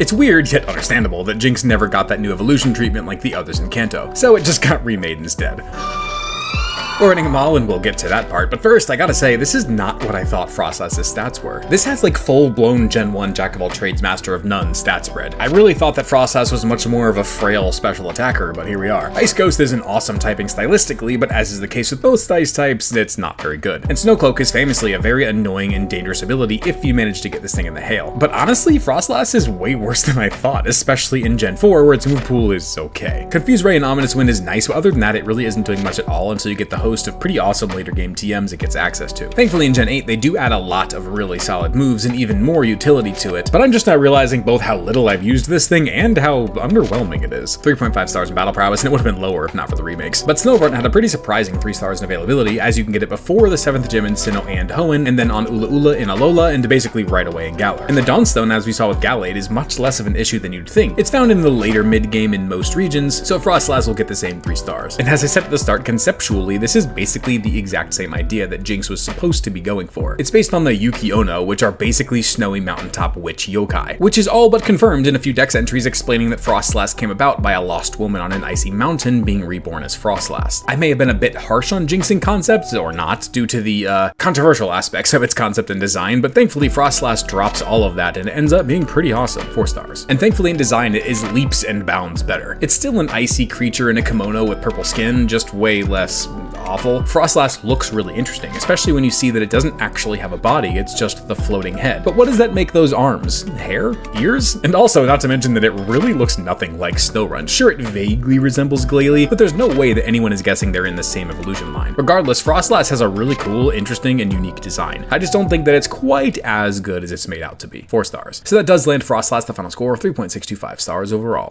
It's weird, yet understandable, that Jinx never got that new evolution treatment like the others in Kanto, so it just got remade instead. We're running them all, and we'll get to that part, but first, I gotta say, this is not what I thought Froslass's stats were. This has like full-blown Gen 1 Jack-of-all-trades, Master of None stat spread. I really thought that Froslass was much more of a frail special attacker, but here we are. Ice Ghost is an awesome typing stylistically, but as is the case with most ice types, it's not very good. And Snowcloak is famously a very annoying and dangerous ability if you manage to get this thing in the hail. But honestly, Froslass is way worse than I thought, especially in Gen 4, where its move pool is okay. Confuse Ray and Ominous Wind is nice, but other than that, it really isn't doing much at all until you get the host of pretty awesome later game TMs it gets access to. Thankfully in Gen 8 they do add a lot of really solid moves and even more utility to it, but I'm just now realizing both how little I've used this thing and how underwhelming it is. 3.5 stars in battle prowess, and it would have been lower if not for the remakes. But Snowrun had a pretty surprising 3 stars in availability, as you can get it before the 7th gym in Sinnoh and Hoenn, and then on Ula Ula in Alola, and basically right away in Galar. And the Dawnstone, as we saw with Gallade, is much less of an issue than you'd think. It's found in the later mid-game in most regions, so Froslass will get the same 3 stars. And as I said at the start, conceptually, this is basically the exact same idea that Jinx was supposed to be going for. It's based on the Yuki Ono, which are basically snowy mountaintop witch yokai, which is all but confirmed in a few dex entries explaining that Froslass came about by a lost woman on an icy mountain being reborn as Froslass. I may have been a bit harsh on Jinx in concept, or not, due to the controversial aspects of its concept and design, but thankfully Froslass drops all of that and it ends up being pretty awesome, 4 stars. And thankfully in design it is leaps and bounds better. It's still an icy creature in a kimono with purple skin, just way less awful. Froslass looks really interesting, especially when you see that it doesn't actually have a body, it's just the floating head. But what does that make those arms? Hair? Ears? And also, not to mention that it really looks nothing like Snowrun. Sure, it vaguely resembles Glalie, but there's no way that anyone is guessing they're in the same evolution line. Regardless, Froslass has a really cool, interesting, and unique design. I just don't think that it's quite as good as it's made out to be. 4 stars. So that does land Froslass the final score, 3.625 stars overall.